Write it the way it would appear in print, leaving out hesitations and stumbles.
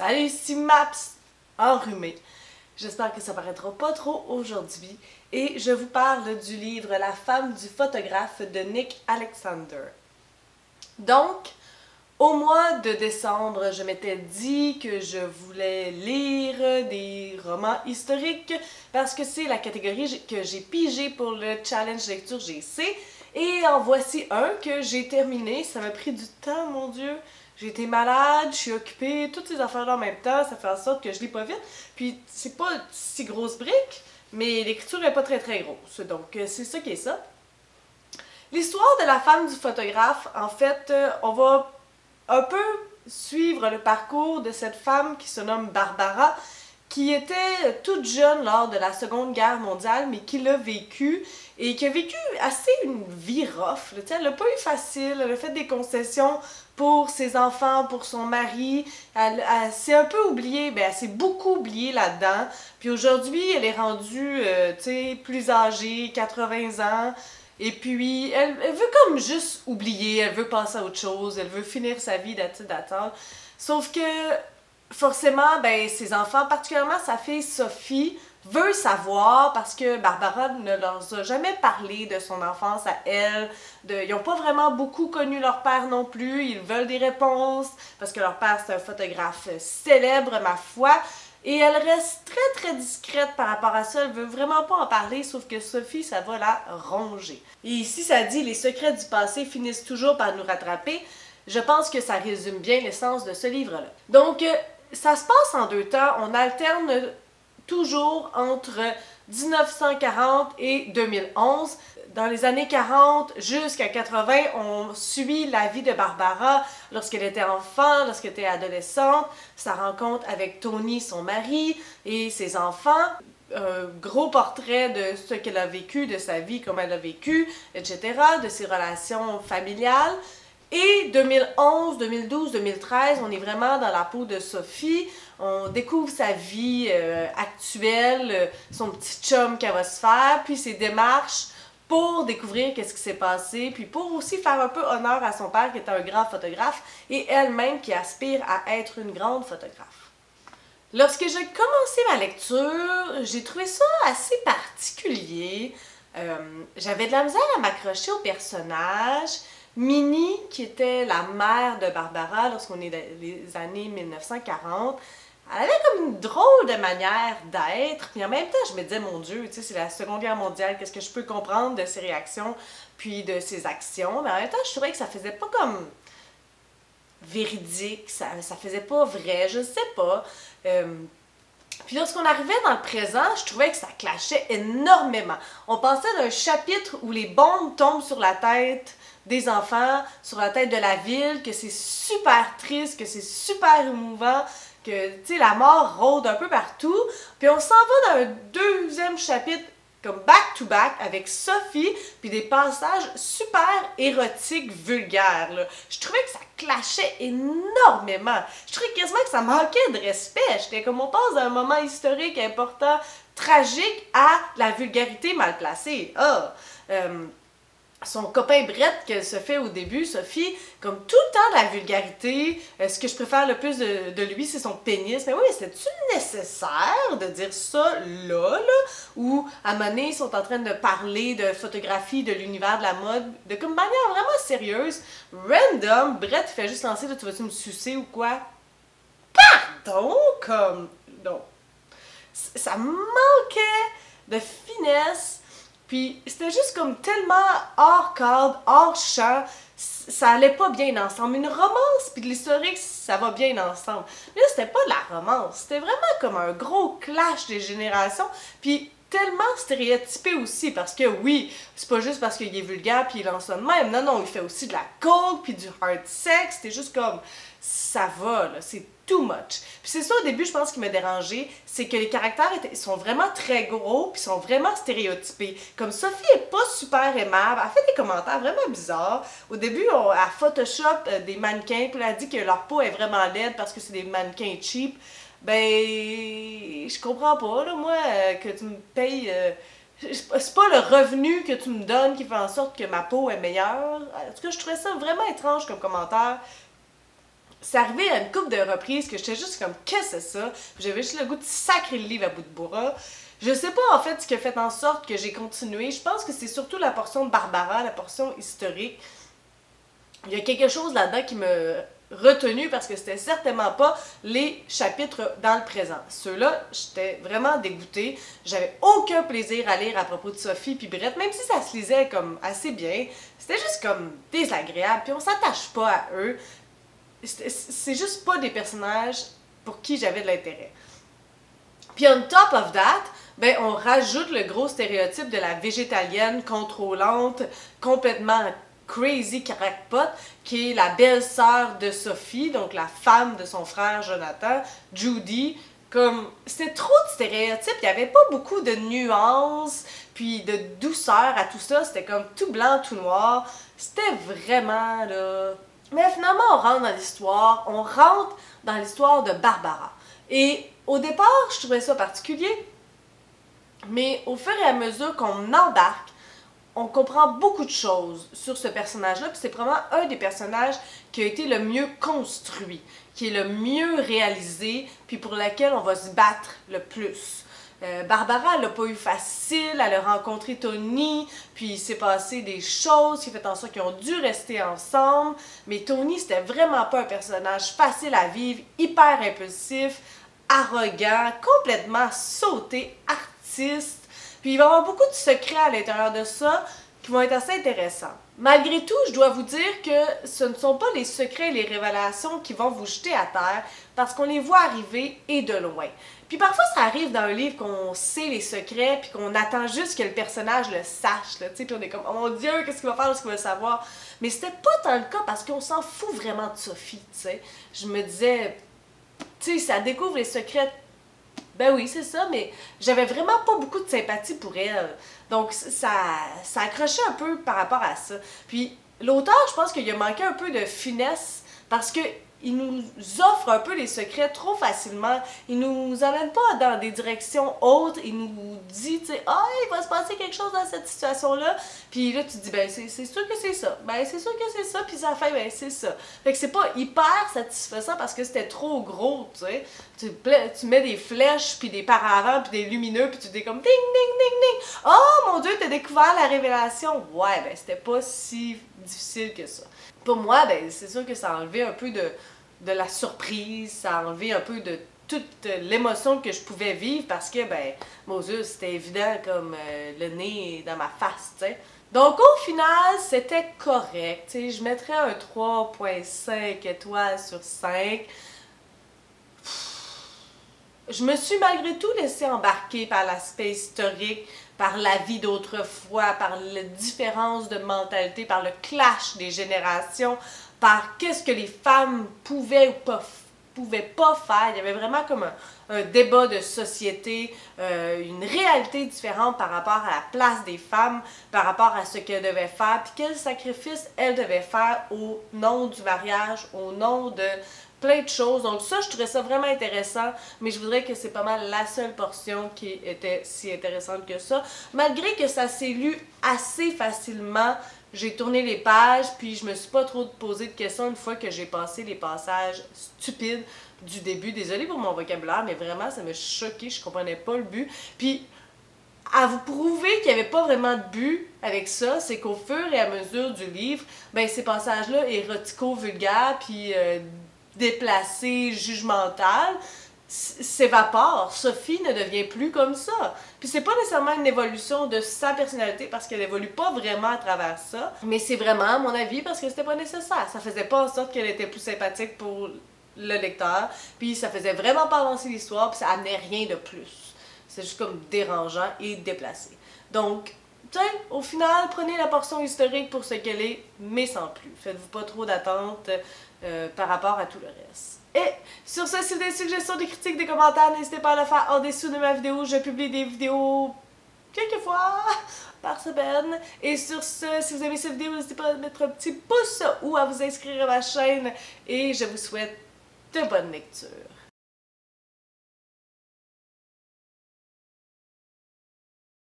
Salut, ici Maps, enrhumé. J'espère que ça paraîtra pas trop aujourd'hui et je vous parle du livre La femme du photographe de Nick Alexander. Donc, au mois de décembre, je m'étais dit que je voulais lire des romans historiques parce que c'est la catégorie que j'ai pigée pour le challenge lecture GC. Et en voici un que j'ai terminé. Ça m'a pris du temps, mon Dieu. J'ai été malade, je suis occupée, toutes ces affaires-là en même temps, ça fait en sorte que je lis pas vite. Puis c'est pas une si grosse brique, mais l'écriture n'est pas très grosse. Donc c'est ça qui est ça. L'histoire de la femme du photographe, en fait, on va un peu suivre le parcours de cette femme qui se nomme Barbara, qui était toute jeune lors de la Seconde Guerre mondiale, mais qui l'a vécu et qui a vécu assez une vie rough. Elle n'a pas eu facile, elle a fait des concessions pour ses enfants, pour son mari. Elle s'est un peu oubliée, elle s'est beaucoup oubliée là-dedans. Puis aujourd'hui, elle est rendue plus âgée, 80 ans. Et puis, elle veut comme juste oublier, elle veut passer à autre chose, elle veut finir sa vie d'attendre. Sauf que, forcément, ses enfants, particulièrement sa fille Sophie, veut savoir parce que Barbara ne leur a jamais parlé de son enfance à elle. Ils n'ont pas vraiment beaucoup connu leur père non plus. Ils veulent des réponses parce que leur père, c'est un photographe célèbre, ma foi. Et elle reste très discrète par rapport à ça, elle veut vraiment pas en parler, sauf que Sophie, ça va la ronger. Et ici, ça dit « Les secrets du passé finissent toujours par nous rattraper », je pense que ça résume bien l'essence de ce livre-là. Donc, ça se passe en deux temps, on alterne toujours entre 1940 et 2011. Dans les années 40 jusqu'à 80, on suit la vie de Barbara lorsqu'elle était enfant, lorsqu'elle était adolescente, sa rencontre avec Tony, son mari, et ses enfants. Un gros portrait de ce qu'elle a vécu, de sa vie, comment elle a vécu, etc., de ses relations familiales. Et 2011, 2012, 2013, on est vraiment dans la peau de Sophie. On découvre sa vie actuelle, son petit chum qu'elle va se faire, puis ses démarches pour découvrir qu'est-ce qui s'est passé, puis pour aussi faire un peu honneur à son père qui est un grand photographe et elle-même qui aspire à être une grande photographe. Lorsque j'ai commencé ma lecture, j'ai trouvé ça assez particulier. J'avais de la misère à m'accrocher au personnage. Minnie, qui était la mère de Barbara lorsqu'on est dans les années 1940, elle avait comme une drôle de manière d'être, puis en même temps, je me disais, mon Dieu, tu sais, c'est la Seconde Guerre mondiale, qu'est-ce que je peux comprendre de ses réactions, puis de ses actions, mais en même temps, je trouvais que ça faisait pas comme véridique, ça faisait pas vrai, je sais pas. Puis lorsqu'on arrivait dans le présent, je trouvais que ça clashait énormément. On passait d'un chapitre où les bombes tombent sur la tête des enfants, sur la tête de la ville, que c'est super triste, que c'est super émouvant, que, tu sais, la mort rôde un peu partout. Puis on s'en va dans un deuxième chapitre, comme back-to-back, avec Sophie, puis des passages super érotiques, vulgaires, là. Je trouvais que ça clashait énormément. Je trouvais quasiment que ça manquait de respect. J'étais comme, on passe d'un moment historique important, tragique, à la vulgarité mal placée. Son copain Brett qu'elle se fait au début, Sophie, comme tout le temps de la vulgarité, ce que je préfère le plus de lui, c'est son pénis. Mais oui, c'est-tu nécessaire de dire ça là? Ou à un moment donné, ils sont en train de parler de photographie, de l'univers de la mode, de comme manière vraiment sérieuse, random, Brett fait juste lancer, là, tu vas-tu me sucer ou quoi? Pardon? Comme, non. Ça manquait de finesse. Puis c'était juste comme tellement hors cadre, hors champ, ça allait pas bien ensemble. Une romance puis de l'historique, ça va bien ensemble. Mais là, c'était pas de la romance, c'était vraiment comme un gros clash des générations, puis tellement stéréotypé aussi, parce que oui, c'est pas juste parce qu'il est vulgaire puis il lance ça de même, non, il fait aussi de la coke puis du hard sex, c'était juste comme, ça va, là, c'est too much. Puis c'est ça au début, je pense, qui m'a dérangé, c'est que les caractères sont vraiment très gros puis sont vraiment stéréotypés. Comme Sophie est pas super aimable, elle fait des commentaires vraiment bizarres. Au début, elle Photoshop des mannequins, puis elle a dit que leur peau est vraiment laide parce que c'est des mannequins cheap. Je comprends pas, là, moi, que tu me payes... c'est pas le revenu que tu me donnes qui fait en sorte que ma peau est meilleure. En tout cas, je trouvais ça vraiment étrange comme commentaire. c'est arrivé à une couple de reprises que j'étais juste comme, qu'est-ce que c'est ça? J'avais juste le goût de sacrer le livre à bout de bras. Je sais pas en fait ce qui a fait en sorte que j'ai continué. Je pense que c'est surtout la portion de Barbara, la portion historique. Il y a quelque chose là-dedans qui me retenu parce que c'était certainement pas les chapitres dans le présent. Ceux-là, j'étais vraiment dégoûtée. J'avais aucun plaisir à lire à propos de Sophie puis Brett, même si ça se lisait comme assez bien. C'était juste comme désagréable, puis on s'attache pas à eux. C'est juste pas des personnages pour qui j'avais de l'intérêt. Puis on top of that, ben on rajoute le gros stéréotype de la végétalienne contrôlante, complètement crazy crackpot, qui est la belle-sœur de Sophie, donc la femme de son frère Jonathan, Judy. Comme, c'était trop de stéréotypes, il n'y avait pas beaucoup de nuances, puis de douceur à tout ça, c'était comme tout blanc, tout noir. C'était vraiment, là... Mais finalement, on rentre dans l'histoire de Barbara. Et au départ, je trouvais ça particulier, mais au fur et à mesure qu'on embarque, on comprend beaucoup de choses sur ce personnage-là, puis c'est probablement un des personnages qui a été le mieux construit, qui est le mieux réalisé, puis pour lequel on va se battre le plus. Barbara, elle n'a pas eu facile, elle a rencontré Tony, puis il s'est passé des choses qui ont fait en sorte qu'ils ont dû rester ensemble, mais Tony, c'était vraiment pas un personnage facile à vivre, hyper impulsif, arrogant, complètement sauté, artiste. Puis il va y avoir beaucoup de secrets à l'intérieur de ça qui vont être assez intéressants. Malgré tout, je dois vous dire que ce ne sont pas les secrets et les révélations qui vont vous jeter à terre parce qu'on les voit arriver et de loin. Puis parfois, ça arrive dans un livre qu'on sait les secrets puis qu'on attend juste que le personnage le sache, là, tu sais, puis on est comme « Oh mon Dieu, qu'est-ce qu'il va faire, qu'est-ce qu'il va savoir? » Mais c'était pas tant le cas parce qu'on s'en fout vraiment de Sophie, tu sais. Je me disais, tu sais, ça découvre les secrets. Ben oui, c'est ça, mais j'avais vraiment pas beaucoup de sympathie pour elle. Donc, ça accrochait un peu par rapport à ça. Puis, l'auteur, je pense qu'il a manqué un peu de finesse parce que il nous offre un peu les secrets trop facilement. Il nous emmène pas dans des directions autres. Il nous dit, tu sais, ah, il va se passer quelque chose dans cette situation-là. Puis là, tu te dis, ben, c'est sûr que c'est ça. Ben, c'est sûr que c'est ça. Puis ça fait, ben, c'est ça. Fait que c'est pas hyper satisfaisant parce que c'était trop gros, tu sais. Tu mets des flèches, puis des paravents, puis des lumineux, puis tu dis comme ding, ding, ding, ding. Oh mon Dieu, t'as découvert la révélation. Ouais, ben, c'était pas si difficile que ça. Pour moi, ben, c'est sûr que ça a enlevé un peu de la surprise, ça a enlevé un peu de toute l'émotion que je pouvais vivre parce que, ben, mon Dieu, c'était évident comme le nez dans ma face, tu sais. Donc, au final, c'était correct, tu sais, je mettrais un 3,5 étoiles sur 5. Je me suis malgré tout laissée embarquer par l'aspect historique, par la vie d'autrefois, par la différence de mentalité, par le clash des générations, par qu'est-ce que les femmes pouvaient ou pouvaient pas faire. Il y avait vraiment comme un débat de société, une réalité différente par rapport à la place des femmes, par rapport à ce qu'elles devaient faire, puis quels sacrifices elles devaient faire au nom du mariage, au nom de plein de choses. Donc ça, je trouvais ça vraiment intéressant, mais je voudrais que c'est pas mal la seule portion qui était si intéressante que ça. Malgré que ça s'est lu assez facilement, j'ai tourné les pages, puis je me suis pas trop posé de questions une fois que j'ai passé les passages stupides du début. Désolée pour mon vocabulaire, mais vraiment, ça m'a choqué, je comprenais pas le but. Puis, à vous prouver qu'il n'y avait pas vraiment de but avec ça, c'est qu'au fur et à mesure du livre, ben ces passages-là, érotico-vulgaires, puis déplacés, jugementales, s'évapore. Sophie ne devient plus comme ça. Puis c'est pas nécessairement une évolution de sa personnalité parce qu'elle évolue pas vraiment à travers ça, mais c'est vraiment à mon avis parce que c'était pas nécessaire. Ça faisait pas en sorte qu'elle était plus sympathique pour le lecteur, puis ça faisait vraiment pas avancer l'histoire, puis ça amenait rien de plus. C'est juste comme dérangeant et déplacé. Donc, au final, prenez la portion historique pour ce qu'elle est, mais sans plus. Faites-vous pas trop d'attentes par rapport à tout le reste. Et sur ce, si vous avez des suggestions, des critiques, des commentaires, n'hésitez pas à le faire en dessous de ma vidéo. Je publie des vidéos quelques fois par semaine. Et sur ce, si vous aimez cette vidéo, n'hésitez pas à mettre un petit pouce ou à vous inscrire à ma chaîne. Et je vous souhaite de bonnes lectures.